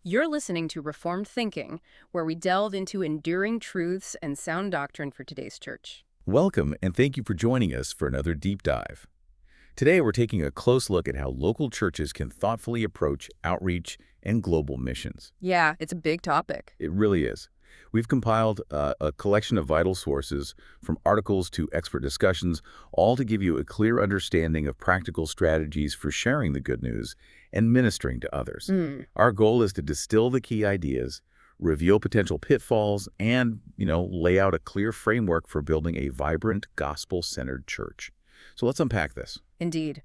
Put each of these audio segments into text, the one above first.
You're listening to Reformed Thinking, where we delve into enduring truths and sound doctrine for today's church. Welcome, and thank you for joining us for another deep dive. Today, we're taking a close look at how local churches can thoughtfully approach outreach and global missions. Yeah, it's a big topic. It really is. We've compiled a collection of vital sources, from articles to expert discussions, all to give you a clear understanding of practical strategies for sharing the good news and ministering to others. Our goal is to distill the key ideas, reveal potential pitfalls, and, lay out a clear framework for building a vibrant, gospel-centered church. So let's unpack this. Indeed.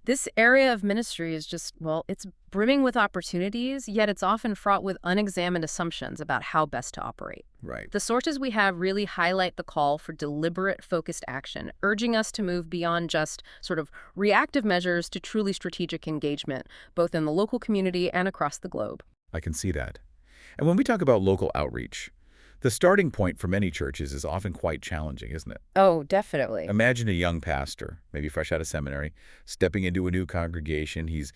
This area of ministry is just, it's brimming with opportunities, yet it's often fraught with unexamined assumptions about how best to operate. Right. The sources we have really highlight the call for deliberate, focused action, urging us to move beyond just sort of reactive measures to truly strategic engagement, both in the local community and across the globe. I can see that. And when we talk about local outreach, the starting point for many churches is often quite challenging, isn't it? Oh, definitely. Imagine a young pastor, maybe fresh out of seminary, stepping into a new congregation. He's,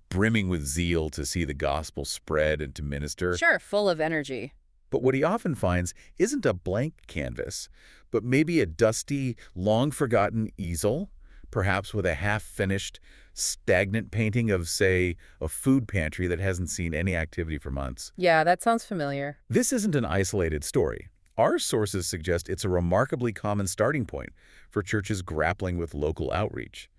brimming with zeal to see the gospel spread and to minister. Sure, full of energy. But what he often finds isn't a blank canvas, but maybe a dusty, long-forgotten easel, perhaps with a half-finished, stagnant painting of, say, a food pantry that hasn't seen any activity for months. Yeah, that sounds familiar. This isn't an isolated story. Our sources suggest it's a remarkably common starting point for churches grappling with local outreach.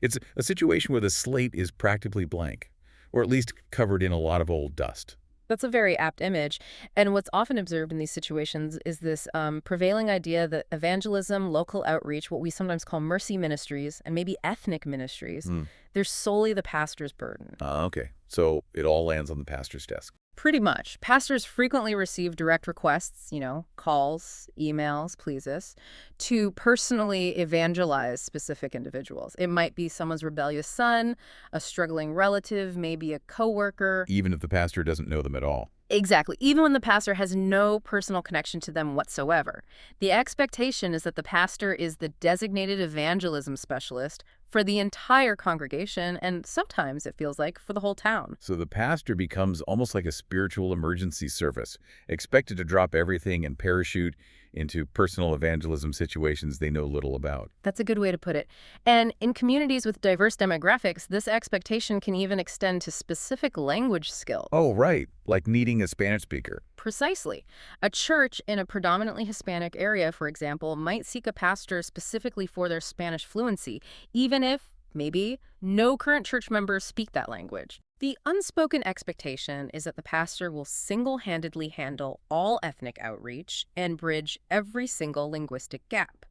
It's a situation where the slate is practically blank, or at least covered in a lot of old dust. That's a very apt image. And what's often observed in these situations is this prevailing idea that evangelism, local outreach, what we sometimes call mercy ministries, and maybe ethnic ministries, they're solely the pastor's burden. Okay. So it all lands on the pastor's desk. Pretty much. Pastors frequently receive direct requests, calls, emails, pleases, to personally evangelize specific individuals. It might be someone's rebellious son, a struggling relative, maybe a coworker. Even if the pastor doesn't know them at all. Exactly. Even when the pastor has no personal connection to them whatsoever. The expectation is that the pastor is the designated evangelism specialist for the entire congregation, and sometimes it feels like for the whole town. So the pastor becomes almost like a spiritual emergency service, expected to drop everything and parachute into personal evangelism situations they know little about. That's a good way to put it. And in communities with diverse demographics, this expectation can even extend to specific language skills. Oh, right. Like needing a Spanish speaker. Precisely. A church in a predominantly Hispanic area, for example, might seek a pastor specifically for their Spanish fluency, even if, maybe, no current church members speak that language. The unspoken expectation is that the pastor will single-handedly handle all ethnic outreach and bridge every single linguistic gap.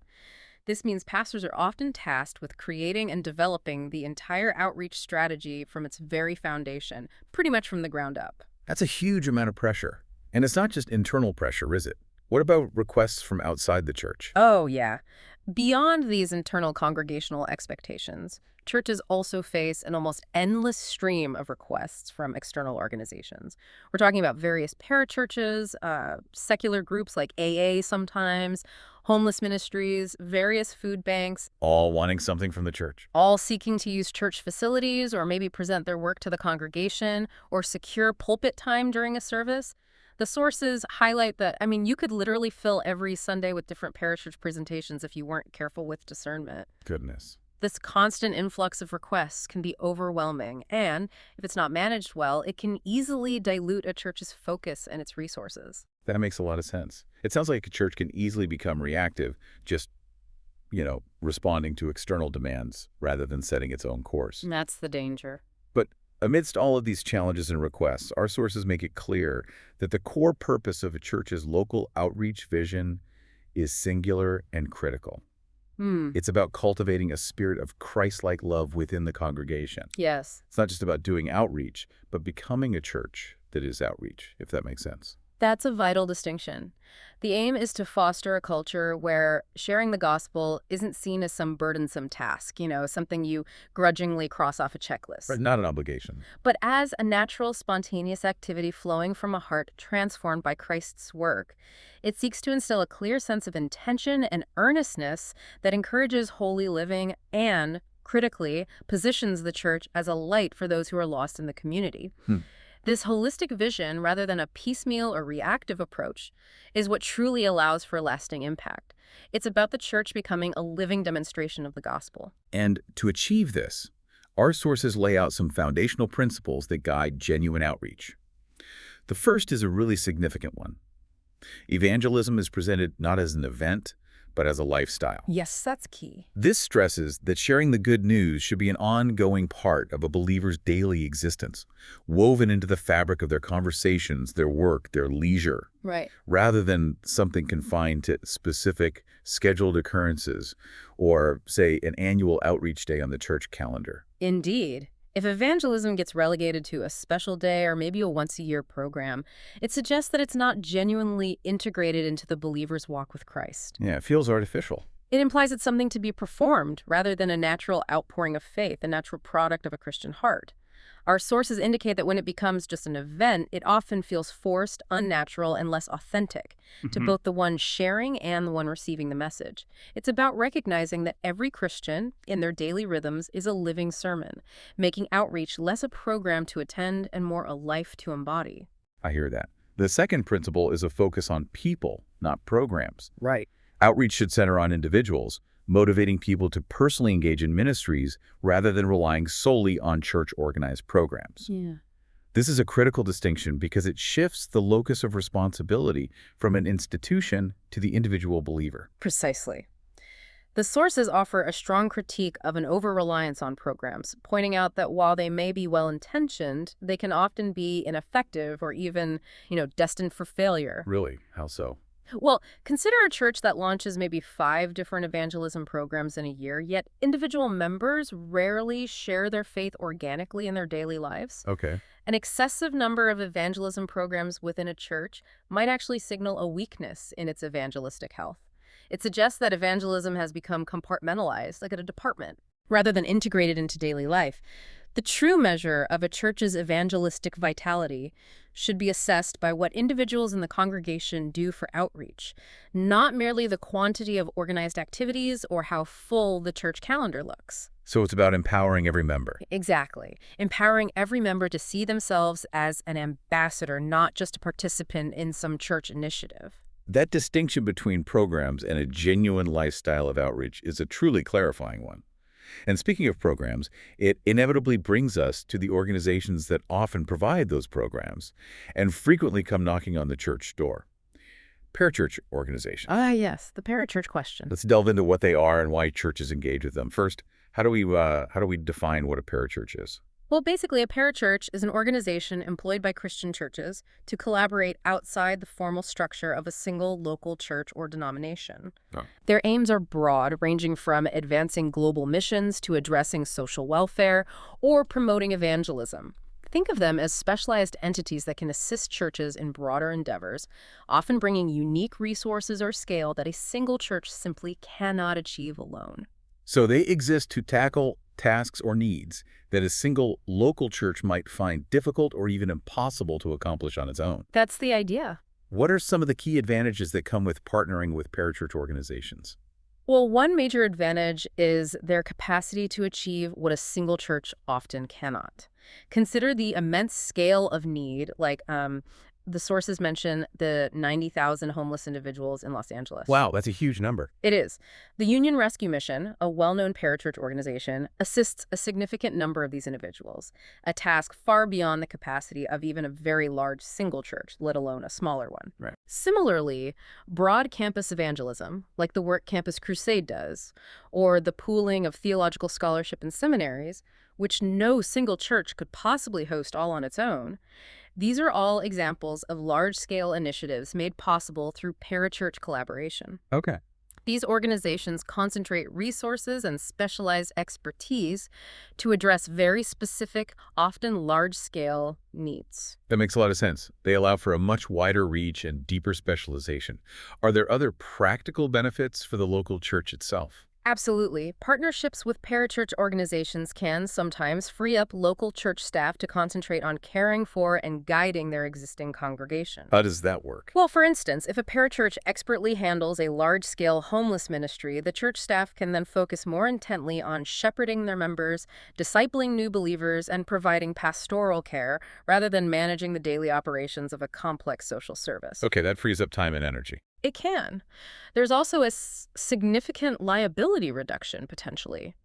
This means pastors are often tasked with creating and developing the entire outreach strategy from its very foundation, pretty much from the ground up. That's a huge amount of pressure. And it's not just internal pressure, is it? What about requests from outside the church? Oh, yeah. Beyond these internal congregational expectations, churches also face an almost endless stream of requests from external organizations. We're talking about various parachurches, secular groups like AA sometimes, homeless ministries, various food banks. All wanting something from the church. All seeking to use church facilities or maybe present their work to the congregation or secure pulpit time during a service. The sources highlight that, you could literally fill every Sunday with different parachurch presentations if you weren't careful with discernment. Goodness. This constant influx of requests can be overwhelming, and if it's not managed well, it can easily dilute a church's focus and its resources. That makes a lot of sense. It sounds like a church can easily become reactive, just, responding to external demands rather than setting its own course. And that's the danger. But amidst all of these challenges and requests, our sources make it clear that the core purpose of a church's local outreach vision is singular and critical. It's about cultivating a spirit of Christ-like love within the congregation. Yes. It's not just about doing outreach, but becoming a church that is outreach, if that makes sense. That's a vital distinction. The aim is to foster a culture where sharing the gospel isn't seen as some burdensome task, something you grudgingly cross off a checklist. Right, not an obligation. But as a natural, spontaneous activity flowing from a heart transformed by Christ's work. It seeks to instill a clear sense of intention and earnestness that encourages holy living and, critically, positions the church as a light for those who are lost in the community. This holistic vision, rather than a piecemeal or reactive approach, is what truly allows for lasting impact. It's about the church becoming a living demonstration of the gospel. And to achieve this, our sources lay out some foundational principles that guide genuine outreach. The first is a really significant one. Evangelism is presented not as an event, but as a lifestyle. Yes, that's key. This stresses that sharing the good news should be an ongoing part of a believer's daily existence, woven into the fabric of their conversations, their work, their leisure, Right. rather than something confined to specific scheduled occurrences or, say, an annual outreach day on the church calendar. Indeed. If evangelism gets relegated to a special day or maybe a once-a-year program, it suggests that it's not genuinely integrated into the believer's walk with Christ. Yeah, it feels artificial. It implies it's something to be performed rather than a natural outpouring of faith, a natural product of a Christian heart. Our sources indicate that when it becomes just an event, it often feels forced, unnatural, and less authentic to both the one sharing and the one receiving the message. It's about recognizing that every Christian, in their daily rhythms, is a living sermon, making outreach less a program to attend and more a life to embody. I hear that. The second principle is a focus on people, not programs. Right. Outreach should center on individuals, motivating people to personally engage in ministries rather than relying solely on church-organized programs. Yeah. This is a critical distinction because it shifts the locus of responsibility from an institution to the individual believer. Precisely. The sources offer a strong critique of an over-reliance on programs, pointing out that while they may be well-intentioned, they can often be ineffective or even, destined for failure. Really? How so? Well, consider a church that launches maybe 5 different evangelism programs in a year, yet individual members rarely share their faith organically in their daily lives. Okay. An excessive number of evangelism programs within a church might actually signal a weakness in its evangelistic health. It suggests that evangelism has become compartmentalized, like at a department, rather than integrated into daily life. The true measure of a church's evangelistic vitality should be assessed by what individuals in the congregation do for outreach, not merely the quantity of organized activities or how full the church calendar looks. So it's about empowering every member. Exactly. Empowering every member to see themselves as an ambassador, not just a participant in some church initiative. That distinction between programs and a genuine lifestyle of outreach is a truly clarifying one. And speaking of programs, it inevitably brings us to the organizations that often provide those programs and frequently come knocking on the church door. Parachurch organizations. Ah, yes, the parachurch question. Let's delve into what they are and why churches engage with them. First, how do we define what a parachurch is? Well, basically, a parachurch is an organization employed by Christian churches to collaborate outside the formal structure of a single local church or denomination. Oh. Their aims are broad, ranging from advancing global missions to addressing social welfare or promoting evangelism. Think of them as specialized entities that can assist churches in broader endeavors, often bringing unique resources or scale that a single church simply cannot achieve alone. So they exist to tackle tasks or needs that a single local church might find difficult or even impossible to accomplish on its own. That's the idea. What are some of the key advantages that come with partnering with parachurch organizations? Well, one major advantage is their capacity to achieve what a single church often cannot. Consider the immense scale of need, like the sources mention the 90,000 homeless individuals in Los Angeles. Wow, that's a huge number. It is. The Union Rescue Mission, a well-known parachurch organization, assists a significant number of these individuals, a task far beyond the capacity of even a very large single church, let alone a smaller one. Right. Similarly, broad campus evangelism, like the work Campus Crusade does, or the pooling of theological scholarship in seminaries, which no single church could possibly host all on its own, these are all examples of large-scale initiatives made possible through parachurch collaboration. Okay. These organizations concentrate resources and specialized expertise to address very specific, often large-scale needs. That makes a lot of sense. They allow for a much wider reach and deeper specialization. Are there other practical benefits for the local church itself? Absolutely. Partnerships with parachurch organizations can sometimes free up local church staff to concentrate on caring for and guiding their existing congregation. How does that work? Well, for instance, if a parachurch expertly handles a large-scale homeless ministry, the church staff can then focus more intently on shepherding their members, discipling new believers, and providing pastoral care rather than managing the daily operations of a complex social service. Okay, that frees up time and energy. It can. There's also a significant liability reduction, potentially.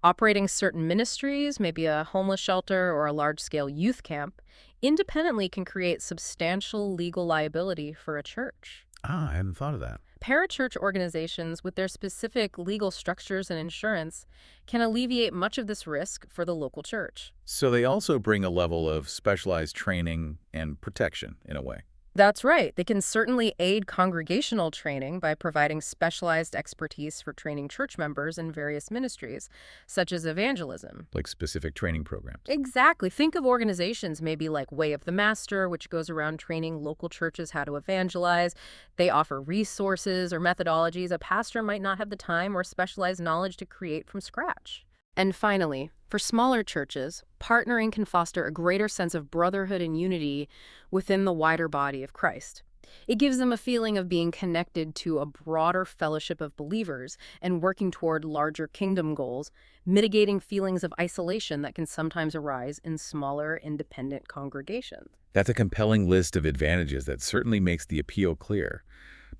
Operating certain ministries, maybe a homeless shelter or a large-scale youth camp, independently can create substantial legal liability for a church. Ah, I hadn't thought of that. Parachurch organizations, with their specific legal structures and insurance, can alleviate much of this risk for the local church. So they also bring a level of specialized training and protection in a way. That's right. They can certainly aid congregational training by providing specialized expertise for training church members in various ministries, such as evangelism. Like specific training programs. Exactly. Think of organizations maybe like Way of the Master, which goes around training local churches how to evangelize. They offer resources or methodologies a pastor might not have the time or specialized knowledge to create from scratch. And finally, for smaller churches, partnering can foster a greater sense of brotherhood and unity within the wider body of Christ. It gives them a feeling of being connected to a broader fellowship of believers and working toward larger kingdom goals, mitigating feelings of isolation that can sometimes arise in smaller, independent congregations. That's a compelling list of advantages that certainly makes the appeal clear.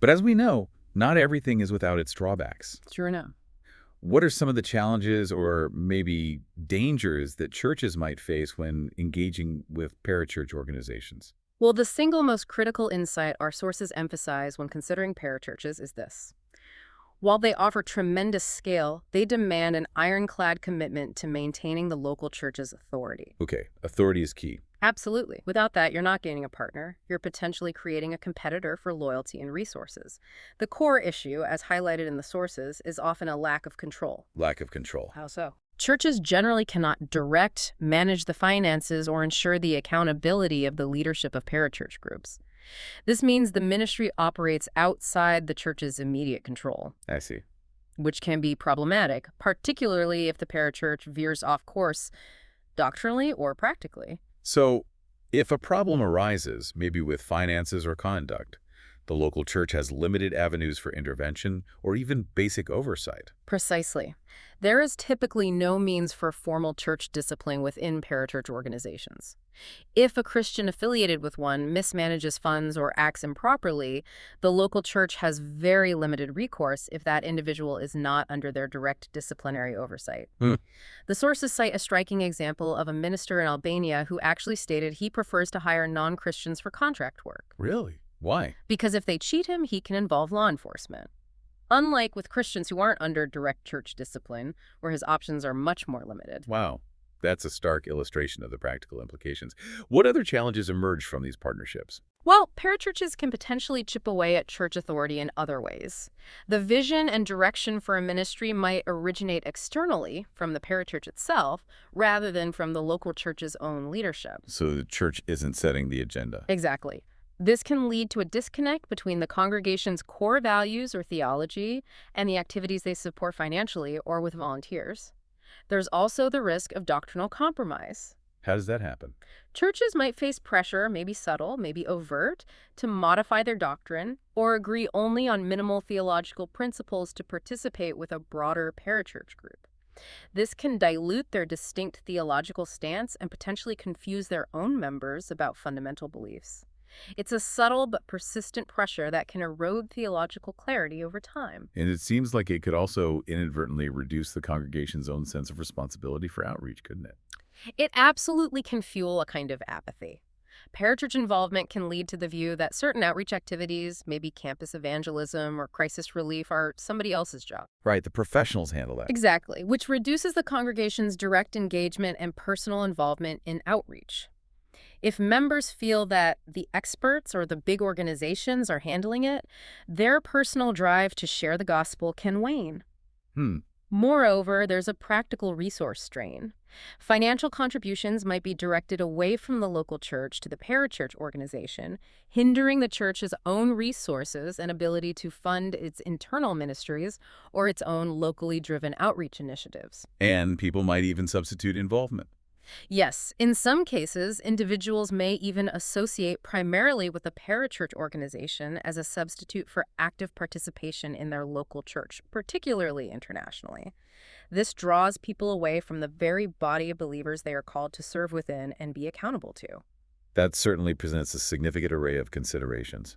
But as we know, not everything is without its drawbacks. Sure enough. What are some of the challenges or maybe dangers that churches might face when engaging with parachurch organizations? Well, the single most critical insight our sources emphasize when considering parachurches is this. While they offer tremendous scale, they demand an ironclad commitment to maintaining the local church's authority. Okay, authority is key. Absolutely. Without that, you're not gaining a partner. You're potentially creating a competitor for loyalty and resources. The core issue, as highlighted in the sources, is often a lack of control. Lack of control. How so? Churches generally cannot direct, manage the finances, or ensure the accountability of the leadership of parachurch groups. This means the ministry operates outside the church's immediate control, I see. which can be problematic, particularly if the parachurch veers off course doctrinally or practically. So, if a problem arises, maybe with finances or conduct, the local church has limited avenues for intervention or even basic oversight. Precisely. There is typically no means for formal church discipline within parachurch organizations. If a Christian affiliated with one mismanages funds or acts improperly, the local church has very limited recourse if that individual is not under their direct disciplinary oversight. The sources cite a striking example of a minister in Albania who actually stated he prefers to hire non-Christians for contract work. Really? Why? Because if they cheat him, he can involve law enforcement. Unlike with Christians who aren't under direct church discipline, where his options are much more limited. Wow. That's a stark illustration of the practical implications. What other challenges emerge from these partnerships? Well, parachurches can potentially chip away at church authority in other ways. The vision and direction for a ministry might originate externally from the parachurch itself, rather than from the local church's own leadership. So the church isn't setting the agenda. Exactly. This can lead to a disconnect between the congregation's core values or theology and the activities they support financially or with volunteers. There's also the risk of doctrinal compromise. How does that happen? Churches might face pressure, maybe subtle, maybe overt, to modify their doctrine or agree only on minimal theological principles to participate with a broader parachurch group. This can dilute their distinct theological stance and potentially confuse their own members about fundamental beliefs. It's a subtle but persistent pressure that can erode theological clarity over time. And it seems like it could also inadvertently reduce the congregation's own sense of responsibility for outreach, couldn't it? It absolutely can fuel a kind of apathy. Parachurch involvement can lead to the view that certain outreach activities, maybe campus evangelism or crisis relief, are somebody else's job. Right, the professionals handle that. Exactly, which reduces the congregation's direct engagement and personal involvement in outreach. If members feel that the experts or the big organizations are handling it, their personal drive to share the gospel can wane. Moreover, there's a practical resource strain. Financial contributions might be directed away from the local church to the parachurch organization, hindering the church's own resources and ability to fund its internal ministries or its own locally driven outreach initiatives. And people might even substitute involvement. Yes, in some cases, individuals may even associate primarily with a parachurch organization as a substitute for active participation in their local church, particularly internationally. This draws people away from the very body of believers they are called to serve within and be accountable to. That certainly presents a significant array of considerations.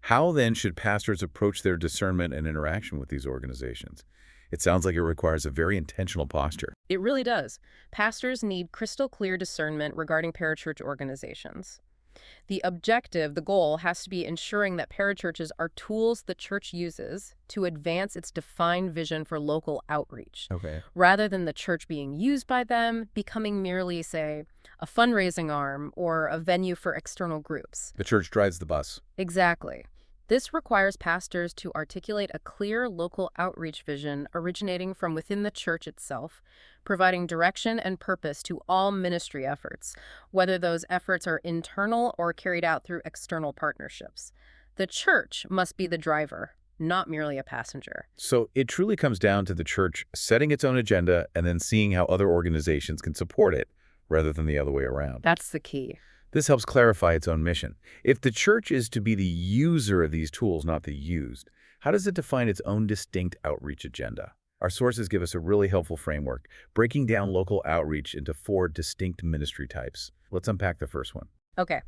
How then should pastors approach their discernment and interaction with these organizations? It sounds like it requires a very intentional posture. It really does. Pastors need crystal clear discernment regarding parachurch organizations. The objective, the goal, has to be ensuring that parachurches are tools the church uses to advance its defined vision for local outreach, Okay. rather than the church being used by them, becoming merely, say, a fundraising arm or a venue for external groups. The church drives the bus. Exactly. This requires pastors to articulate a clear local outreach vision originating from within the church itself, providing direction and purpose to all ministry efforts, whether those efforts are internal or carried out through external partnerships. The church must be the driver, not merely a passenger. So it truly comes down to the church setting its own agenda and then seeing how other organizations can support it, rather than the other way around. That's the key. This helps clarify its own mission. If the church is to be the user of these tools, not the used, how does it define its own distinct outreach agenda? Our sources give us a really helpful framework, breaking down local outreach into 4 distinct ministry types. Let's unpack the first one. Okay.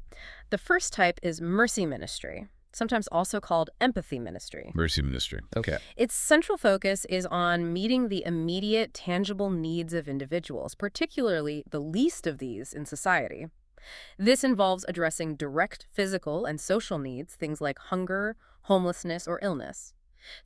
The first type is mercy ministry, sometimes also called empathy ministry. Mercy ministry. Okay. Its central focus is on meeting the immediate, tangible needs of individuals, particularly the least of these in society. This involves addressing direct physical and social needs, things like hunger, homelessness, or illness.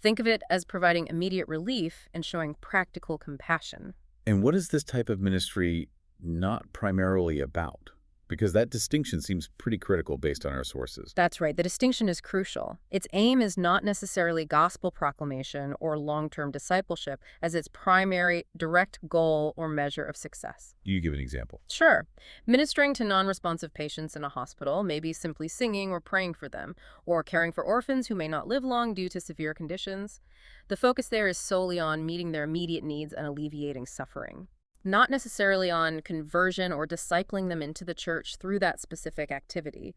Think of it as providing immediate relief and showing practical compassion. And what is this type of ministry not primarily about? Because that distinction seems pretty critical based on our sources. That's right. The distinction is crucial. Its aim is not necessarily gospel proclamation or long-term discipleship as its primary direct goal or measure of success. You give an example. Sure. Ministering to non-responsive patients in a hospital may be simply singing or praying for them, or caring for orphans who may not live long due to severe conditions. The focus there is solely on meeting their immediate needs and alleviating suffering, not necessarily on conversion or discipling them into the church through that specific activity.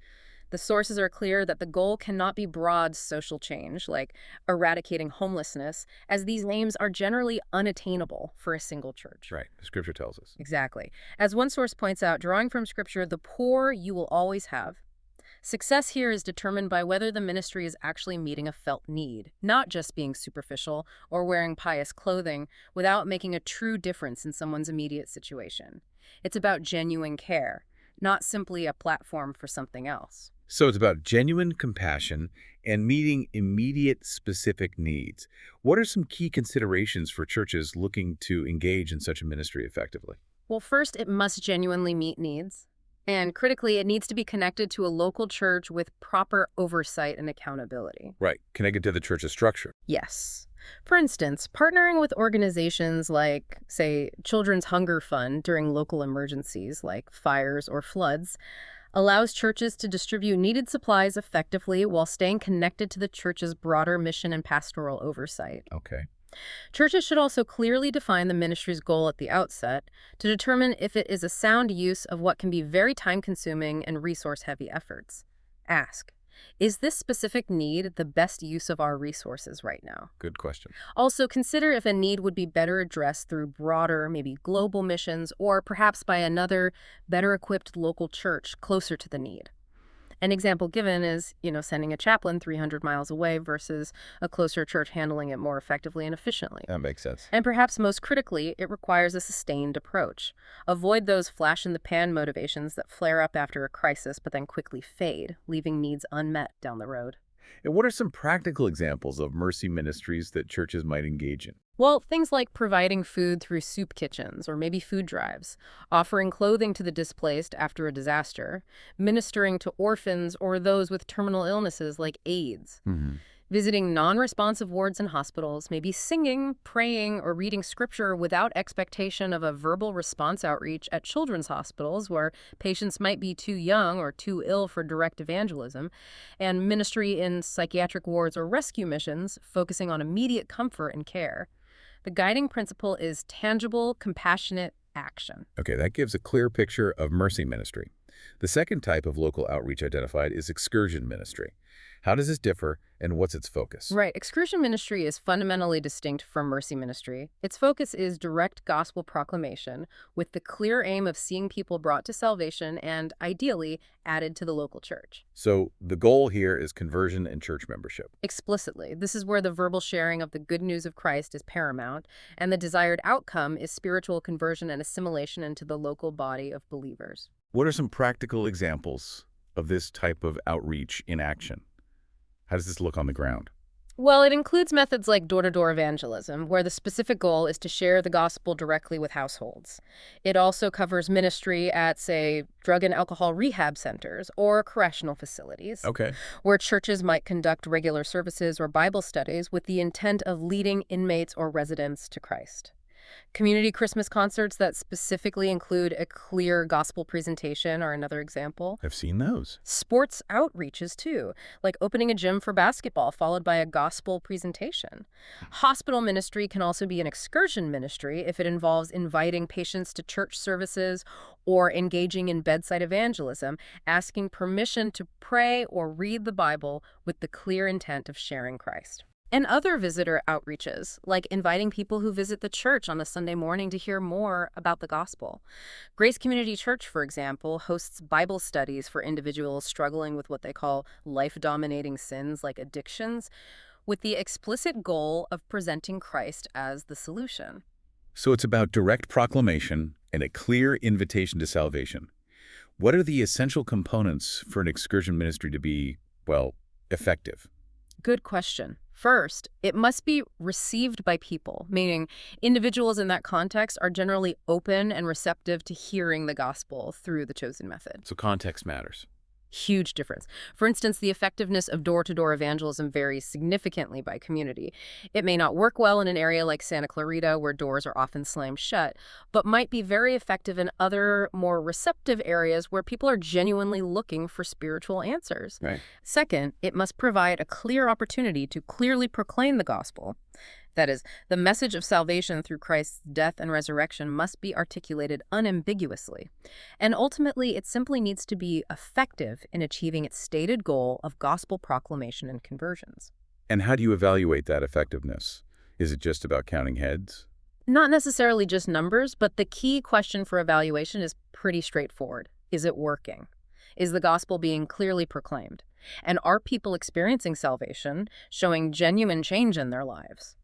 The sources are clear that the goal cannot be broad social change, like eradicating homelessness, as these aims are generally unattainable for a single church. Right. The scripture tells us. Exactly. As one source points out, drawing from Scripture, the poor you will always have. Success here is determined by whether the ministry is actually meeting a felt need, not just being superficial or wearing pious clothing without making a true difference in someone's immediate situation. It's about genuine care, not simply a platform for something else. So it's about genuine compassion and meeting immediate specific needs. What are some key considerations for churches looking to engage in such a ministry effectively? Well, first, it must genuinely meet needs. And critically, it needs to be connected to a local church with proper oversight and accountability. Right. Connected to the church's structure. Yes. For instance, partnering with organizations like, say, Children's Hunger Fund during local emergencies like fires or floods allows churches to distribute needed supplies effectively while staying connected to the church's broader mission and pastoral oversight. Okay. Churches should also clearly define the ministry's goal at the outset to determine if it is a sound use of what can be very time-consuming and resource-heavy efforts. Ask, is this specific need the best use of our resources right now? Good question. Also, consider if a need would be better addressed through broader, maybe global missions, or perhaps by another, better-equipped local church closer to the need. An example given is, sending a chaplain 300 miles away versus a closer church handling it more effectively and efficiently. That makes sense. And perhaps most critically, it requires a sustained approach. Avoid those flash-in-the-pan motivations that flare up after a crisis but then quickly fade, leaving needs unmet down the road. And what are some practical examples of mercy ministries that churches might engage in? Well, things like providing food through soup kitchens or maybe food drives, offering clothing to the displaced after a disaster, ministering to orphans or those with terminal illnesses like AIDS. Mm-hmm. Visiting non-responsive wards and hospitals, maybe singing, praying, or reading scripture without expectation of a verbal response outreach at children's hospitals where patients might be too young or too ill for direct evangelism, and ministry in psychiatric wards or rescue missions focusing on immediate comfort and care. The guiding principle is tangible, compassionate action. Okay, that gives a clear picture of mercy ministry. The second type of local outreach identified is excursion ministry. How does this differ, and what's its focus? Right. Excursion ministry is fundamentally distinct from mercy ministry. Its focus is direct gospel proclamation with the clear aim of seeing people brought to salvation and, ideally, added to the local church. So the goal here is conversion and church membership. Explicitly, this is where the verbal sharing of the good news of Christ is paramount, and the desired outcome is spiritual conversion and assimilation into the local body of believers. What are some practical examples of this type of outreach in action? How does this look on the ground? Well, it includes methods like door-to-door evangelism, where the specific goal is to share the gospel directly with households. It also covers ministry at, say, drug and alcohol rehab centers or correctional facilities, Okay. where churches might conduct regular services or Bible studies with the intent of leading inmates or residents to Christ. Community Christmas concerts that specifically include a clear gospel presentation are another example. I've seen those. Sports outreaches, too, like opening a gym for basketball followed by a gospel presentation. Hospital ministry can also be an excursion ministry if it involves inviting patients to church services or engaging in bedside evangelism, asking permission to pray or read the Bible with the clear intent of sharing Christ. And other visitor outreaches, like inviting people who visit the church on a Sunday morning to hear more about the gospel. Grace Community Church, for example, hosts Bible studies for individuals struggling with what they call life-dominating sins like addictions, with the explicit goal of presenting Christ as the solution. So it's about direct proclamation and a clear invitation to salvation. What are the essential components for an excursion ministry to be, well, effective? Good question. First, it must be received by people, meaning individuals in that context are generally open and receptive to hearing the gospel through the chosen method. So context matters. Huge difference. For instance, the effectiveness of door-to-door evangelism varies significantly by community. It may not work well in an area like Santa Clarita, where doors are often slammed shut, but might be very effective in other, more receptive areas where people are genuinely looking for spiritual answers. Right. Second, it must provide a clear opportunity to clearly proclaim the gospel. That is, the message of salvation through Christ's death and resurrection must be articulated unambiguously. And ultimately, it simply needs to be effective in achieving its stated goal of gospel proclamation and conversions. And how do you evaluate that effectiveness? Is it just about counting heads? Not necessarily just numbers, but the key question for evaluation is pretty straightforward. Is it working? Is the gospel being clearly proclaimed? And are people experiencing salvation, showing genuine change in their lives?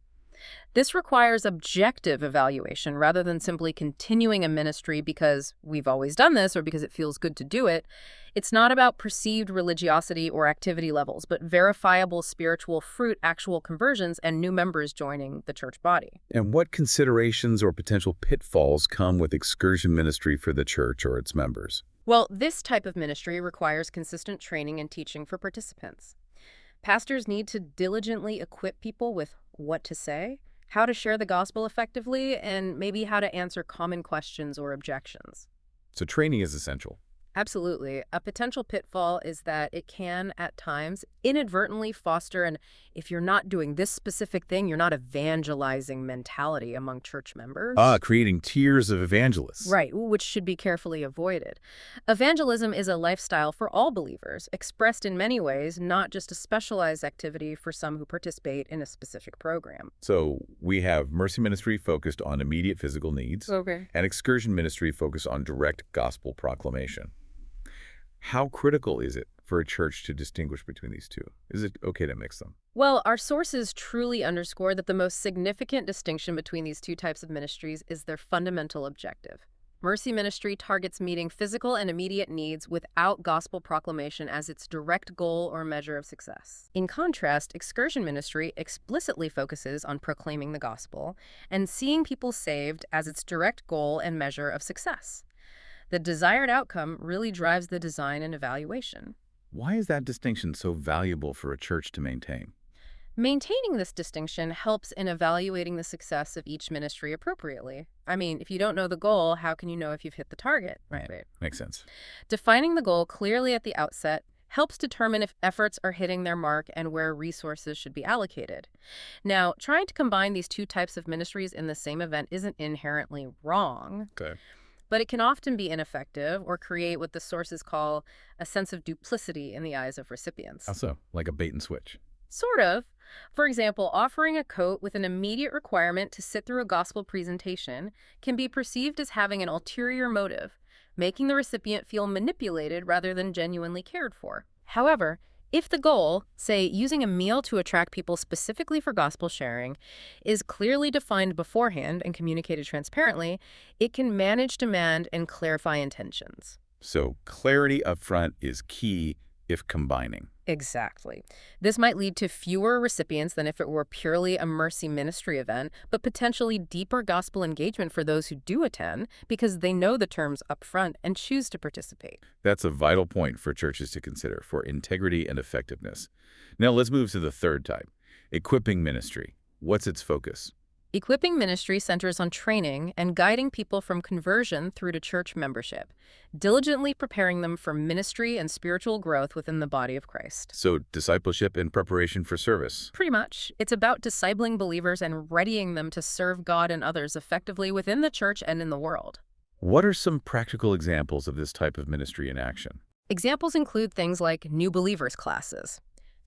This requires objective evaluation rather than simply continuing a ministry because we've always done this or because it feels good to do it. It's not about perceived religiosity or activity levels, but verifiable spiritual fruit, actual conversions, and new members joining the church body. And what considerations or potential pitfalls come with excursion ministry for the church or its members? Well, this type of ministry requires consistent training and teaching for participants. Pastors need to diligently equip people with what to say, how to share the gospel effectively, and maybe how to answer common questions or objections. So training is essential. Absolutely. A potential pitfall is that it can, at times, inadvertently foster an if you're not doing this specific thing, you're not evangelizing mentality among church members. Creating tiers of evangelists. Right, which should be carefully avoided. Evangelism is a lifestyle for all believers, expressed in many ways, not just a specialized activity for some who participate in a specific program. So we have mercy ministry focused on immediate physical needs, Okay. and excursion ministry focused on direct gospel proclamation. How critical is it for a church to distinguish between these two? Is it okay to mix them? Well, our sources truly underscore that the most significant distinction between these two types of ministries is their fundamental objective. Mercy ministry targets meeting physical and immediate needs without gospel proclamation as its direct goal or measure of success. In contrast, excursion ministry explicitly focuses on proclaiming the gospel and seeing people saved as its direct goal and measure of success. The desired outcome really drives the design and evaluation. Why is that distinction so valuable for a church to maintain? Maintaining this distinction helps in evaluating the success of each ministry appropriately. I mean, if you don't know the goal, how can you know if you've hit the target? Right. Makes sense. Defining the goal clearly at the outset helps determine if efforts are hitting their mark and where resources should be allocated. Now, trying to combine these two types of ministries in the same event isn't inherently wrong, Okay. but it can often be ineffective or create what the sources call a sense of duplicity in the eyes of recipients. Also, like a bait and switch. Sort of. For example, offering a coat with an immediate requirement to sit through a gospel presentation can be perceived as having an ulterior motive, making the recipient feel manipulated rather than genuinely cared for. However, if the goal, say using a meal to attract people specifically for gospel sharing, is clearly defined beforehand and communicated transparently, it can manage demand and clarify intentions. So clarity up front is key if combining. Exactly. This might lead to fewer recipients than if it were purely a mercy ministry event, but potentially deeper gospel engagement for those who do attend because they know the terms up front and choose to participate. That's a vital point for churches to consider for integrity and effectiveness. Now let's move to the third type, equipping ministry. What's its focus? Equipping ministry centers on training and guiding people from conversion through to church membership, diligently preparing them for ministry and spiritual growth within the body of Christ. So discipleship in preparation for service. Pretty much. It's about discipling believers and readying them to serve God and others effectively within the church and in the world. What are some practical examples of this type of ministry in action? Examples include things like new believers classes.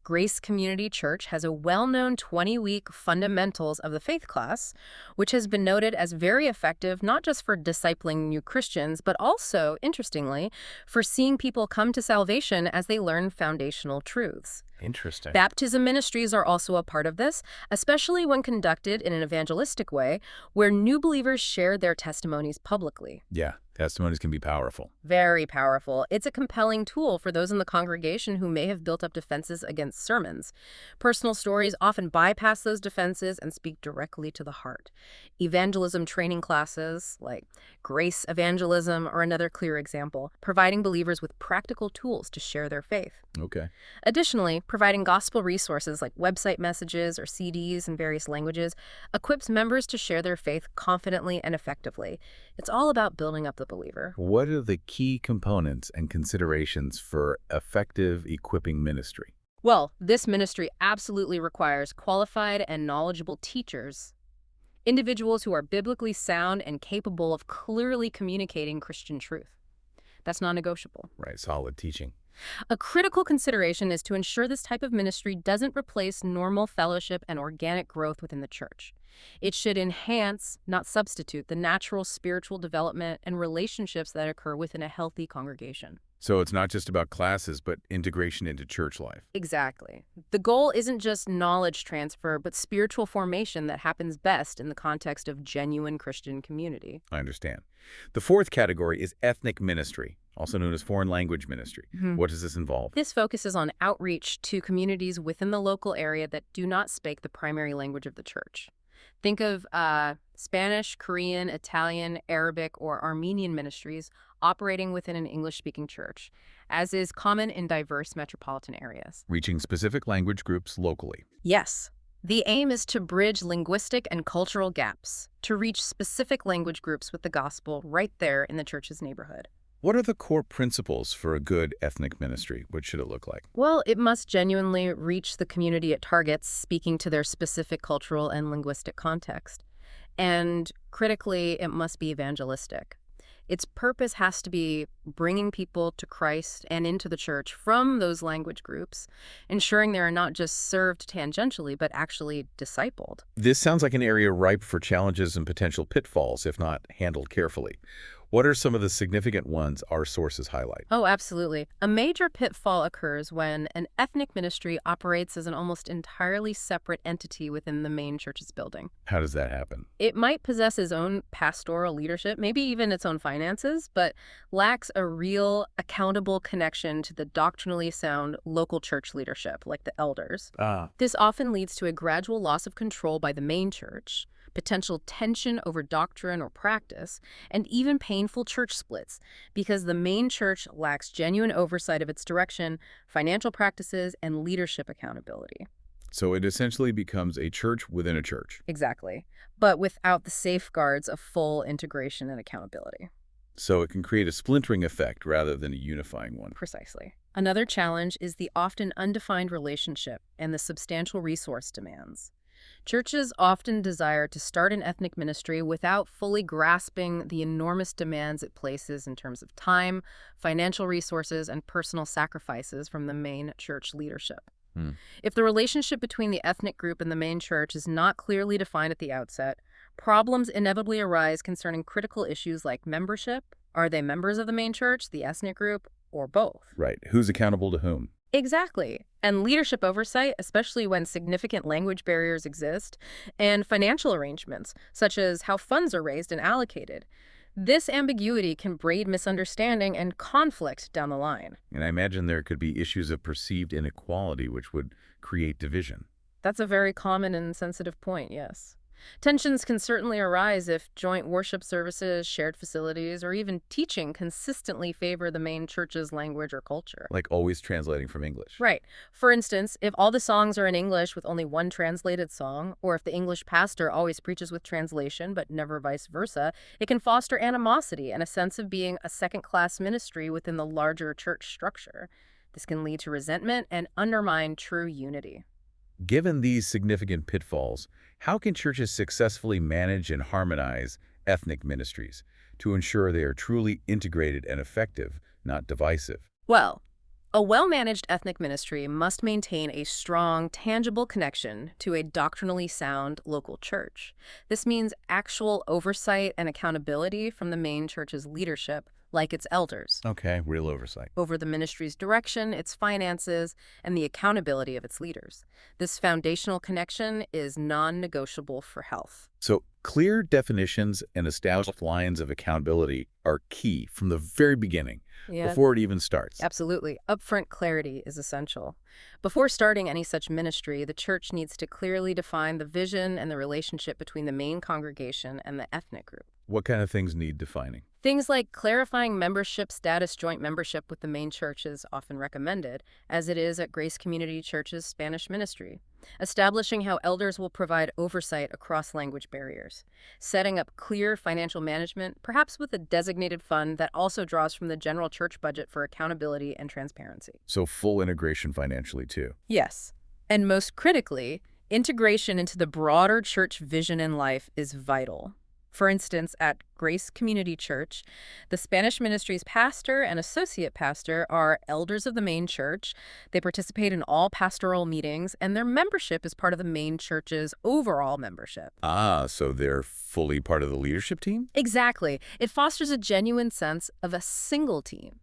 Grace Community Church has a well-known 20-week Fundamentals of the Faith class, which has been noted as very effective not just for discipling new Christians, but also, interestingly, for seeing people come to salvation as they learn foundational truths. Interesting. Baptism ministries are also a part of this, especially when conducted in an evangelistic way, where new believers share their testimonies publicly. Yeah, testimonies can be powerful. Very powerful. It's a compelling tool for those in the congregation who may have built up defenses against sermons. Personal stories often bypass those defenses and speak directly to the heart. Evangelism training classes, like Grace Evangelism, are another clear example, providing believers with practical tools to share their faith. Okay. Additionally, providing gospel resources like website messages or CDs in various languages equips members to share their faith confidently and effectively. It's all about building up the believer. What are the key components and considerations for effective equipping ministry? Well, this ministry absolutely requires qualified and knowledgeable teachers, individuals who are biblically sound and capable of clearly communicating Christian truth. That's non-negotiable. Right, solid teaching. A critical consideration is to ensure this type of ministry doesn't replace normal fellowship and organic growth within the church. It should enhance, not substitute, the natural spiritual development and relationships that occur within a healthy congregation. So it's not just about classes, but integration into church life. Exactly. The goal isn't just knowledge transfer, but spiritual formation that happens best in the context of genuine Christian community. I understand. The fourth category is ethnic ministry, also known as foreign language ministry. What does this involve? This focuses on outreach to communities within the local area that do not speak the primary language of the church. Think of Spanish, Korean, Italian, Arabic, or Armenian ministries operating within an English-speaking church, as is common in diverse metropolitan areas. Reaching specific language groups locally. Yes. The aim is to bridge linguistic and cultural gaps, to reach specific language groups with the gospel right there in the church's neighborhood. What are the core principles for a good ethnic ministry? What should it look like? Well, it must genuinely reach the community it targets, speaking to their specific cultural and linguistic context. And critically, it must be evangelistic. Its purpose has to be bringing people to Christ and into the church from those language groups, ensuring they are not just served tangentially, but actually discipled. This sounds like an area ripe for challenges and potential pitfalls if not handled carefully. What are some of the significant ones our sources highlight? Oh, absolutely. A major pitfall occurs when an ethnic ministry operates as an almost entirely separate entity within the main church's building. How does that happen? It might possess its own pastoral leadership, maybe even its own finances, but lacks a real, accountable connection to the doctrinally sound local church leadership, like the elders. This often leads to a gradual loss of control by the main church, potential tension over doctrine or practice, and even painful church splits, because the main church lacks genuine oversight of its direction, financial practices, and leadership accountability. So it essentially becomes a church within a church. Exactly. But without the safeguards of full integration and accountability. So it can create a splintering effect rather than a unifying one. Precisely. Another challenge is the often undefined relationship and the substantial resource demands. Churches often desire to start an ethnic ministry without fully grasping the enormous demands it places in terms of time, financial resources, and personal sacrifices from the main church leadership. Hmm. If the relationship between the ethnic group and the main church is not clearly defined at the outset, problems inevitably arise concerning critical issues like membership. Are they members of the main church, the ethnic group, or both? Right. Who's accountable to whom? Exactly. And leadership oversight, especially when significant language barriers exist, and financial arrangements, such as how funds are raised and allocated. This ambiguity can breed misunderstanding and conflict down the line. And I imagine there could be issues of perceived inequality which would create division. That's a very common and sensitive point, yes. Tensions can certainly arise if joint worship services, shared facilities, or even teaching consistently favor the main church's language or culture. Like always translating from English. Right. For instance, if all the songs are in English with only one translated song, or if the English pastor always preaches with translation but never vice versa, it can foster animosity and a sense of being a second-class ministry within the larger church structure. This can lead to resentment and undermine true unity. Given these significant pitfalls, how can churches successfully manage and harmonize ethnic ministries to ensure they are truly integrated and effective, not divisive? Well, a well-managed ethnic ministry must maintain a strong, tangible connection to a doctrinally sound local church. This means actual oversight and accountability from the main church's leadership, like its elders, Okay, real oversight. over the ministry's direction, its finances, and the accountability of its leaders. This foundational connection is non-negotiable for health. So clear definitions and established lines of accountability are key from the very beginning, Yeah, before it even starts. absolutely. Upfront clarity is essential. Before starting any such ministry, the church needs to clearly define the vision and the relationship between the main congregation and the ethnic group. What kind of things need defining? Things like clarifying membership status. Joint membership with the main church is often recommended, as it is at Grace Community Church's Spanish ministry. Establishing how elders will provide oversight across language barriers. Setting up clear financial management, perhaps with a designated fund that also draws from the general church budget for accountability and transparency. So full integration financially, too. Yes. And most critically, integration into the broader church vision and life is vital. For instance, at Grace Community Church, the Spanish ministry's pastor and associate pastor are elders of the main church. They participate in all pastoral meetings, and their membership is part of the main church's overall membership. Ah, so they're fully part of the leadership team? Exactly. It fosters a genuine sense of a single team.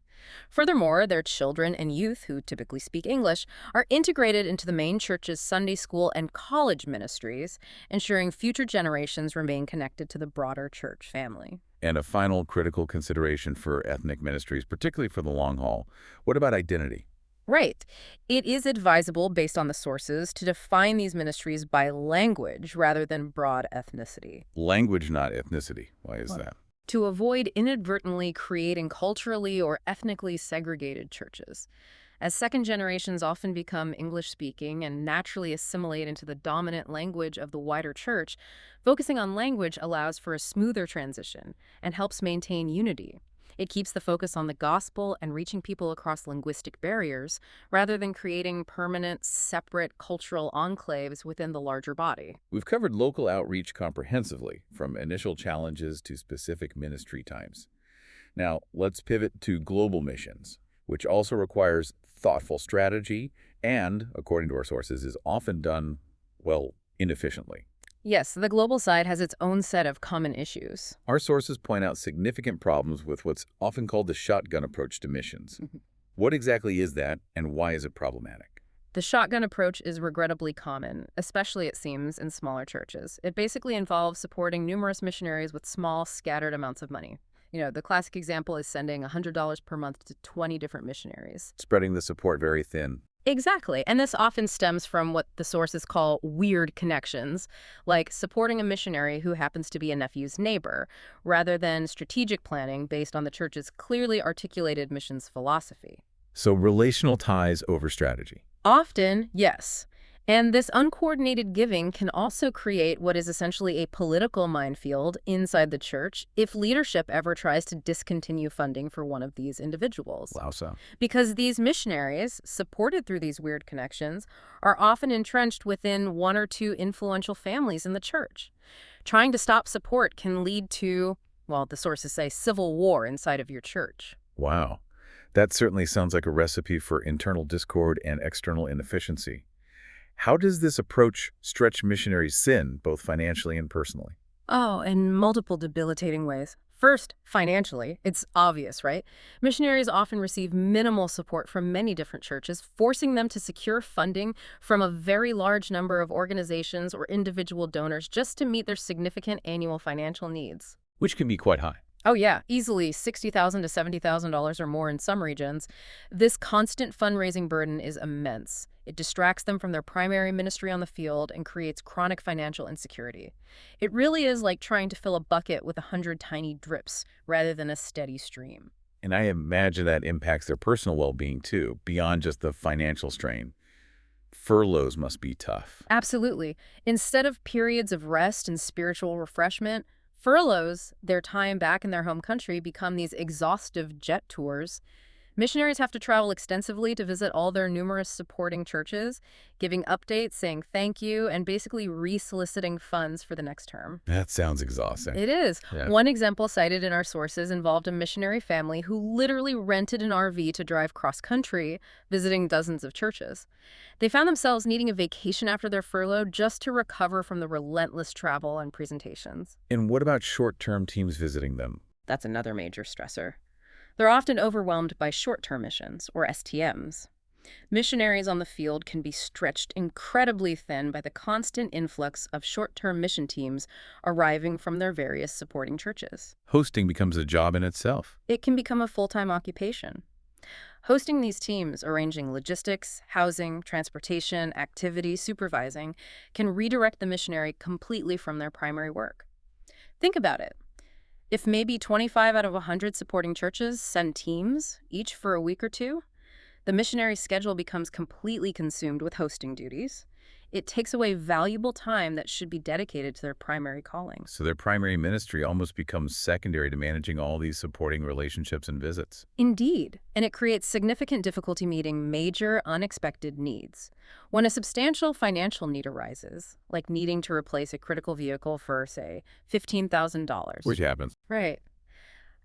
Furthermore, their children and youth, who typically speak English, are integrated into the main church's Sunday school and college ministries, ensuring future generations remain connected to the broader church family. And a final critical consideration for ethnic ministries, particularly for the long haul. What about identity? Right. It is advisable, based on the sources, to define these ministries by language rather than broad ethnicity, Language, not ethnicity. Why is that? to avoid inadvertently creating culturally or ethnically segregated churches. As second generations often become English-speaking and naturally assimilate into the dominant language of the wider church, focusing on language allows for a smoother transition and helps maintain unity. It keeps the focus on the gospel and reaching people across linguistic barriers, rather than creating permanent, separate cultural enclaves within the larger body. We've covered local outreach comprehensively, from initial challenges to specific ministry times. Now, let's pivot to global missions, which also requires thoughtful strategy and, according to our sources, is often done, well, inefficiently. Yes, the global side has its own set of common issues. Our sources point out significant problems with what's often called the shotgun approach to missions. What exactly is that, and why is it problematic? The shotgun approach is regrettably common, especially, it seems, in smaller churches. It basically involves supporting numerous missionaries with small, scattered amounts of money. The classic example is sending $100 per month to 20 different missionaries. Spreading the support very thin. Exactly. And this often stems from what the sources call weird connections, like supporting a missionary who happens to be a nephew's neighbor, rather than strategic planning based on the church's clearly articulated missions philosophy. So relational ties over strategy. Often, yes. And this uncoordinated giving can also create what is essentially a political minefield inside the church if leadership ever tries to discontinue funding for one of these individuals. Wow, so. Because these missionaries, supported through these weird connections, are often entrenched within one or two influential families in the church. Trying to stop support can lead to, well, the sources say, civil war inside of your church. Wow. That certainly sounds like a recipe for internal discord and external inefficiency. How does this approach stretch missionaries' sin, both financially and personally? Oh, in multiple debilitating ways. First, financially, it's obvious, right? Missionaries often receive minimal support from many different churches, forcing them to secure funding from a very large number of organizations or individual donors just to meet their significant annual financial needs. Which can be quite high. Oh yeah, easily $60,000 to $70,000 or more in some regions. This constant fundraising burden is immense. It distracts them from their primary ministry on the field and creates chronic financial insecurity. It really is like trying to fill a bucket with 100 tiny drips rather than a steady stream. And I imagine that impacts their personal well-being too, beyond just the financial strain. Furloughs must be tough. Absolutely. Instead of periods of rest and spiritual refreshment, furloughs, their time back in their home country, become these exhaustive jet tours. Missionaries have to travel extensively to visit all their numerous supporting churches, giving updates, saying thank you, and basically re-soliciting funds for the next term. That sounds exhausting. It is. Yeah. One example cited in our sources involved a missionary family who literally rented an RV to drive cross-country, visiting dozens of churches. They found themselves needing a vacation after their furlough just to recover from the relentless travel and presentations. And what about short-term teams visiting them? That's another major stressor. They're often overwhelmed by short-term missions, or STMs. Missionaries on the field can be stretched incredibly thin by the constant influx of short-term mission teams arriving from their various supporting churches. Hosting becomes a job in itself. It can become a full-time occupation. Hosting these teams, arranging logistics, housing, transportation, activity, supervising, can redirect the missionary completely from their primary work. Think about it. If maybe 25 out of 100 supporting churches send teams, each for a week or two, the missionary's schedule becomes completely consumed with hosting duties. It takes away valuable time that should be dedicated to their primary callings. So their primary ministry almost becomes secondary to managing all these supporting relationships and visits. Indeed, and it creates significant difficulty meeting major, unexpected needs. When a substantial financial need arises, like needing to replace a critical vehicle for, say, $15,000. Which happens. Right.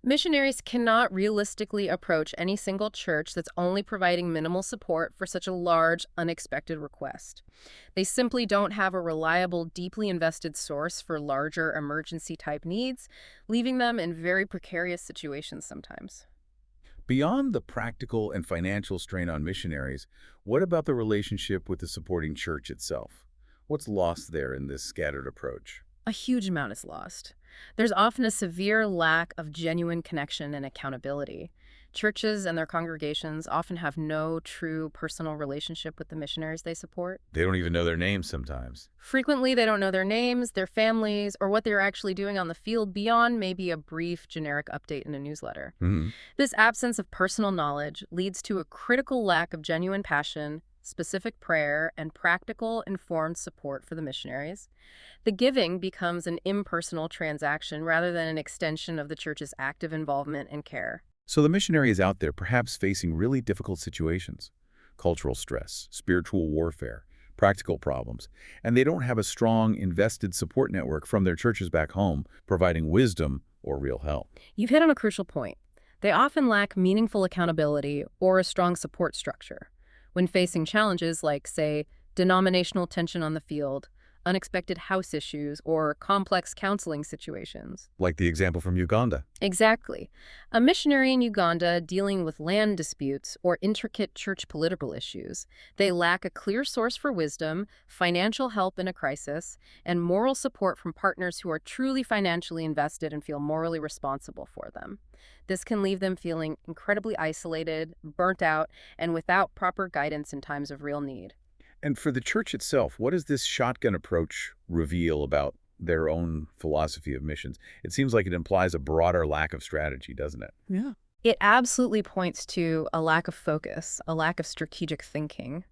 Missionaries cannot realistically approach any single church that's only providing minimal support for such a large, unexpected request. They simply don't have a reliable, deeply invested source for larger emergency-type needs, leaving them in very precarious situations sometimes. Beyond the practical and financial strain on missionaries, what about the relationship with the supporting church itself? What's lost there in this scattered approach? A huge amount is lost. There's often a severe lack of genuine connection and accountability. Churches and their congregations often have no true personal relationship with the missionaries they support. They don't even know their names sometimes. Frequently, they don't know their names, their families, or what they're actually doing on the field beyond maybe a brief, generic update in a newsletter. This absence of personal knowledge leads to a critical lack of genuine passion, specific prayer, and practical, informed support for the missionaries. The giving becomes an impersonal transaction rather than an extension of the church's active involvement and care. So the missionary is out there perhaps facing really difficult situations, cultural stress, spiritual warfare, practical problems, and they don't have a strong, invested support network from their churches back home providing wisdom or real help. You've hit on a crucial point. They often lack meaningful accountability or a strong support structure. When facing challenges like, say, denominational tension on the field, unexpected house issues, or complex counseling situations. Like the example from Uganda. Exactly. A missionary in Uganda dealing with land disputes or intricate church political issues. They lack a clear source for wisdom, financial help in a crisis, and moral support from partners who are truly financially invested and feel morally responsible for them. This can leave them feeling incredibly isolated, burnt out, and without proper guidance in times of real need. And for the church itself, what does this shotgun approach reveal about their own philosophy of missions? It seems like it implies a broader lack of strategy, doesn't it? Yeah. It absolutely points to a lack of focus, a lack of strategic thinking.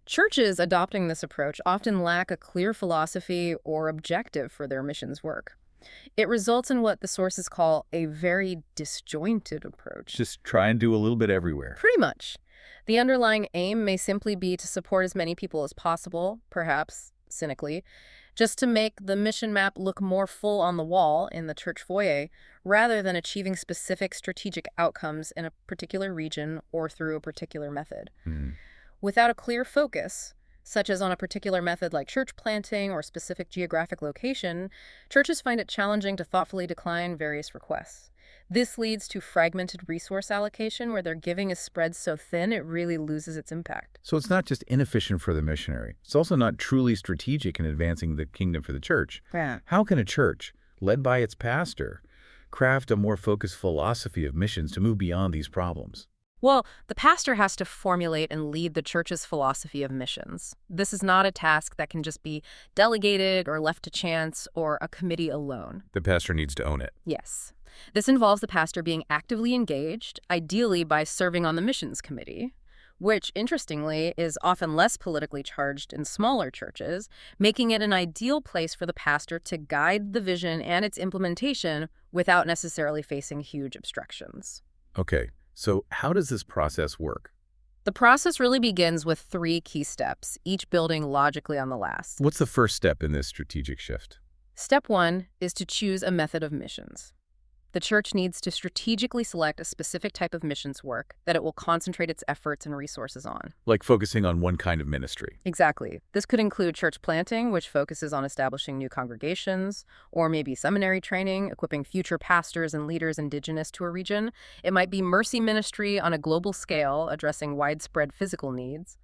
Churches adopting this approach often lack a clear philosophy or objective for their missions work. It results in what the sources call a very disjointed approach. Just try and do a little bit everywhere. Pretty much. The underlying aim may simply be to support as many people as possible, perhaps cynically, just to make the mission map look more full on the wall in the church foyer, rather than achieving specific strategic outcomes in a particular region or through a particular method. Without a clear focus, such as on a particular method like church planting or specific geographic location, churches find it challenging to thoughtfully decline various requests. This leads to fragmented resource allocation where their giving is spread so thin it really loses its impact. So it's not just inefficient for the missionary. It's also not truly strategic in advancing the kingdom for the church. Yeah. How can a church, led by its pastor, craft a more focused philosophy of missions to move beyond these problems? Well, the pastor has to formulate and lead the church's philosophy of missions. This is not a task that can just be delegated or left to chance or a committee alone. The pastor needs to own it. Yes. This involves the pastor being actively engaged, ideally by serving on the missions committee, which, interestingly, is often less politically charged in smaller churches, making it an ideal place for the pastor to guide the vision and its implementation without necessarily facing huge obstructions. Okay. So how does this process work? The process really begins with 3 key steps, each building logically on the last. What's the first step in this strategic shift? Step 1 is to choose a method of missions. The church needs to strategically select a specific type of missions work that it will concentrate its efforts and resources on. Like focusing on one kind of ministry. Exactly. This could include church planting, which focuses on establishing new congregations, or maybe seminary training, equipping future pastors and leaders indigenous to a region. It might be mercy ministry on a global scale, addressing widespread physical needs,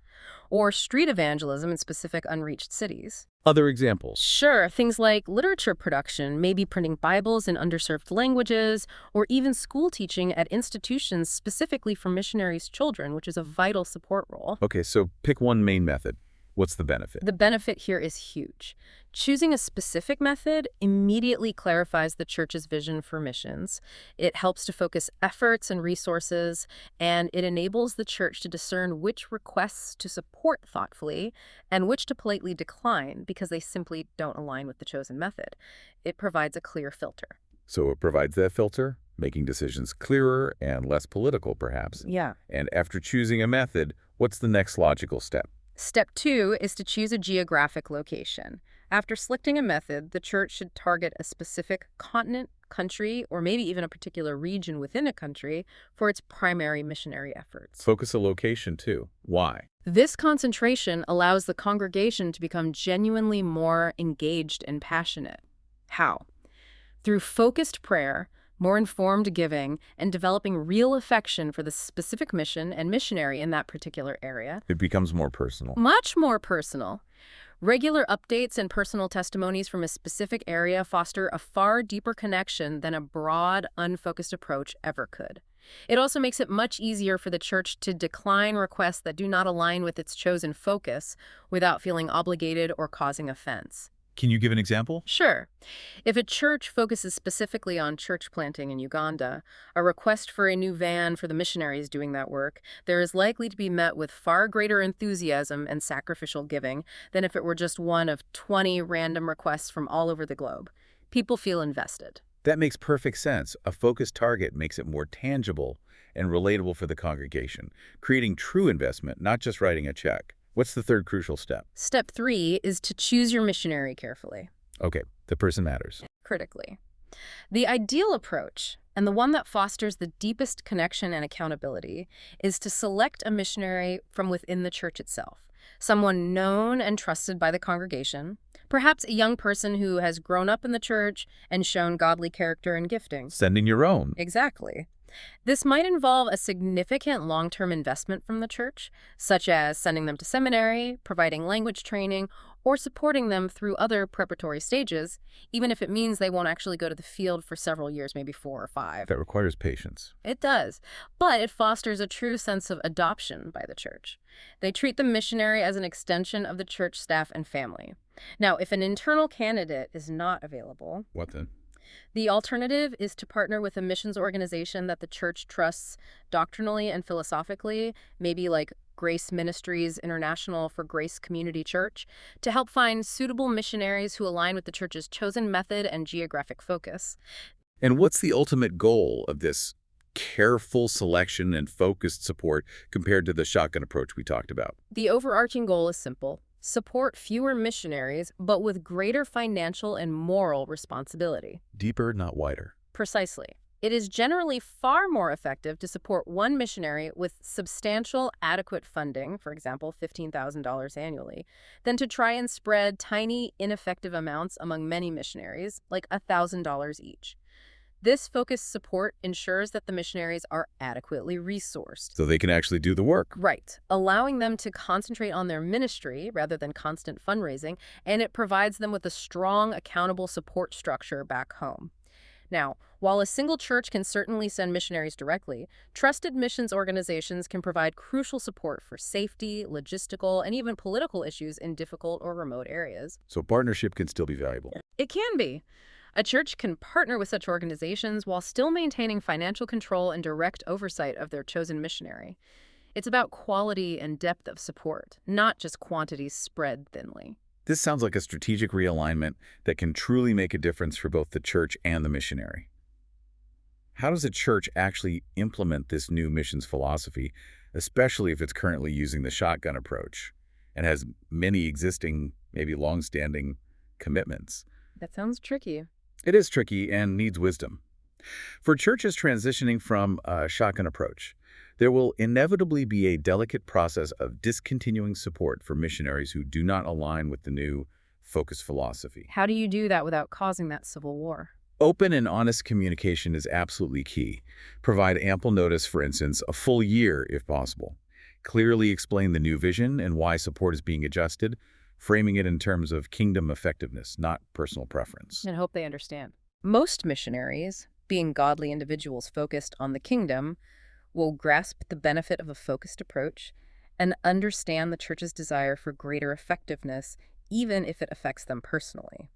or street evangelism in specific unreached cities. Other examples? Sure, things like literature production, maybe printing Bibles in underserved languages, or even school teaching at institutions specifically for missionaries' children, which is a vital support role. Okay, so pick one main method. What's the benefit? The benefit here is huge. Choosing a specific method immediately clarifies the church's vision for missions. It helps to focus efforts and resources, and it enables the church to discern which requests to support thoughtfully and which to politely decline because they simply don't align with the chosen method. It provides a clear filter. So it provides that filter, making decisions clearer and less political, perhaps. Yeah. And after choosing a method, what's the next logical step? Step 2 is to choose a geographic location. After selecting a method, the church should target a specific continent, country, or maybe even a particular region within a country for its primary missionary efforts. Focus a location, too. Why? This concentration allows the congregation to become genuinely more engaged and passionate. How? Through focused prayer, more informed giving, and developing real affection for the specific mission and missionary in that particular area. It becomes more personal. Much more personal. Regular updates and personal testimonies from a specific area foster a far deeper connection than a broad, unfocused approach ever could. It also makes it much easier for the church to decline requests that do not align with its chosen focus without feeling obligated or causing offense. Can you give an example? Sure. If a church focuses specifically on church planting in Uganda, a request for a new van for the missionaries doing that work, there is likely to be met with far greater enthusiasm and sacrificial giving than if it were just one of 20 random requests from all over the globe. People feel invested. That makes perfect sense. A focused target makes it more tangible and relatable for the congregation, creating true investment, not just writing a check. What's the third crucial step? Step 3 is to choose your missionary carefully. Okay, the person matters. Critically. The ideal approach, and the one that fosters the deepest connection and accountability, is to select a missionary from within the church itself, someone known and trusted by the congregation, perhaps a young person who has grown up in the church and shown godly character and gifting. Sending your own. Exactly. This might involve a significant long-term investment from the church, such as sending them to seminary, providing language training, or supporting them through other preparatory stages, even if it means they won't actually go to the field for several years, maybe 4 or 5. That requires patience. It does, but it fosters a true sense of adoption by the church. They treat the missionary as an extension of the church staff and family. Now, if an internal candidate is not available, What then? the alternative is to partner with a missions organization that the church trusts doctrinally and philosophically, maybe like Grace Ministries International for Grace Community Church, to help find suitable missionaries who align with the church's chosen method and geographic focus. And what's the ultimate goal of this careful selection and focused support compared to the shotgun approach we talked about? The overarching goal is simple: support fewer missionaries, but with greater financial and moral responsibility. Deeper, not wider. Precisely. It is generally far more effective to support one missionary with substantial, adequate funding, for example, $15,000 annually, than to try and spread tiny, ineffective amounts among many missionaries, like $1,000 each. This focused support ensures that the missionaries are adequately resourced. So they can actually do the work. Right, allowing them to concentrate on their ministry rather than constant fundraising, and it provides them with a strong, accountable support structure back home. Now, while a single church can certainly send missionaries directly, trusted missions organizations can provide crucial support for safety, logistical, and even political issues in difficult or remote areas. So partnership can still be valuable. It can be. A church can partner with such organizations while still maintaining financial control and direct oversight of their chosen missionary. It's about quality and depth of support, not just quantities spread thinly. This sounds like a strategic realignment that can truly make a difference for both the church and the missionary. How does a church actually implement this new missions philosophy, especially if it's currently using the shotgun approach and has many existing, maybe long-standing commitments? That sounds tricky. It is tricky and needs wisdom. For churches transitioning from a shotgun approach, there will inevitably be a delicate process of discontinuing support for missionaries who do not align with the new focus philosophy. How do you do that without causing that civil war? Open and honest communication is absolutely key. Provide ample notice, for instance, a full year if possible. Clearly explain the new vision and why support is being adjusted, framing it in terms of kingdom effectiveness, not personal preference. And hope they understand. Most missionaries, being godly individuals focused on the kingdom, will grasp the benefit of a focused approach and understand the church's desire for greater effectiveness, even if it affects them personally.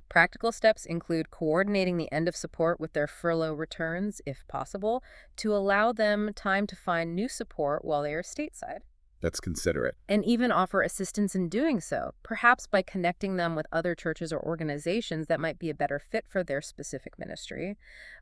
Practical steps include coordinating the end of support with their furlough returns, if possible, to allow them time to find new support while they are stateside. That's considerate. And even offer assistance in doing so, perhaps by connecting them with other churches or organizations that might be a better fit for their specific ministry.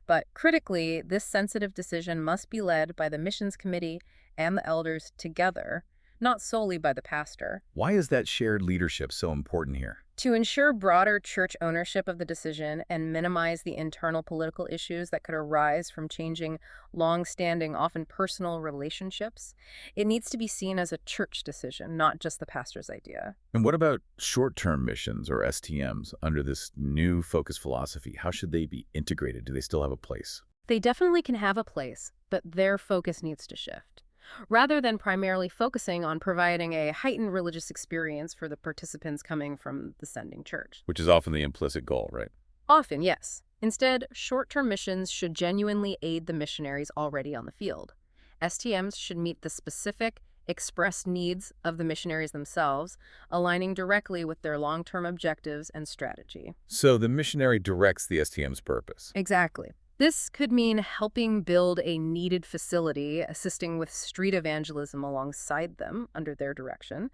But critically, this sensitive decision must be led by the missions committee and the elders together, not solely by the pastor. Why is that shared leadership so important here? To ensure broader church ownership of the decision and minimize the internal political issues that could arise from changing long-standing, often personal relationships, it needs to be seen as a church decision, not just the pastor's idea. And what about short-term missions, or STMs, under this new focus philosophy? How should they be integrated? Do they still have a place? They definitely can have a place, but their focus needs to shift. Rather than primarily focusing on providing a heightened religious experience for the participants coming from the sending church. Which is often the implicit goal, right? Often, yes. Instead, short-term missions should genuinely aid the missionaries already on the field. STMs should meet the specific, expressed needs of the missionaries themselves, aligning directly with their long-term objectives and strategy. So the missionary directs the STM's purpose. Exactly. This could mean helping build a needed facility, assisting with street evangelism alongside them under their direction,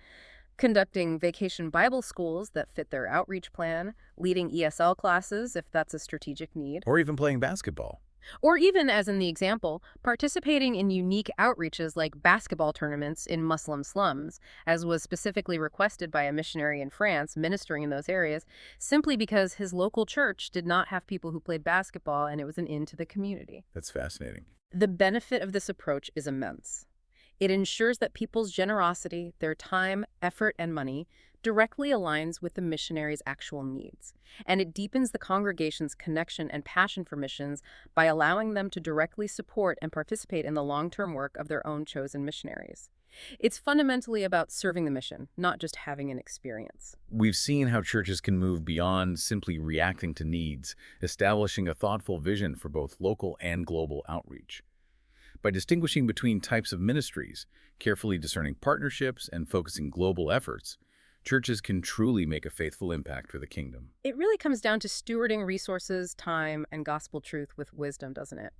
conducting vacation Bible schools that fit their outreach plan, leading ESL classes if that's a strategic need. Or even playing basketball. Or even, as in the example, participating in unique outreaches like basketball tournaments in Muslim slums, as was specifically requested by a missionary in France ministering in those areas, simply because his local church did not have people who played basketball and it was an in to the community. That's fascinating. The benefit of this approach is immense. It ensures that people's generosity, their time, effort, and money directly aligns with the missionary's actual needs, and it deepens the congregation's connection and passion for missions by allowing them to directly support and participate in the long-term work of their own chosen missionaries. It's fundamentally about serving the mission, not just having an experience. We've seen how churches can move beyond simply reacting to needs, establishing a thoughtful vision for both local and global outreach. By distinguishing between types of ministries, carefully discerning partnerships, and focusing global efforts, churches can truly make a faithful impact for the kingdom. It really comes down to stewarding resources, time, and gospel truth with wisdom, doesn't it?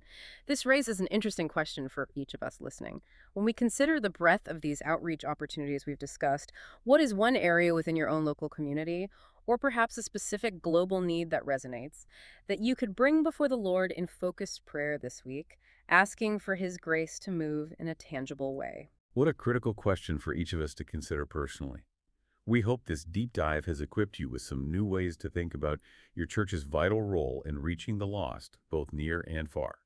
This raises an interesting question for each of us listening. When we consider the breadth of these outreach opportunities we've discussed, what is one area within your own local community, or perhaps a specific global need that resonates, that you could bring before the Lord in focused prayer this week, asking for His grace to move in a tangible way? What a critical question for each of us to consider personally. We hope this deep dive has equipped you with some new ways to think about your church's vital role in reaching the lost, both near and far.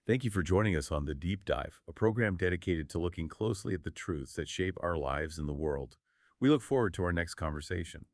Thank you for joining us on The Deep Dive, a program dedicated to looking closely at the truths that shape our lives in the world. We look forward to our next conversation.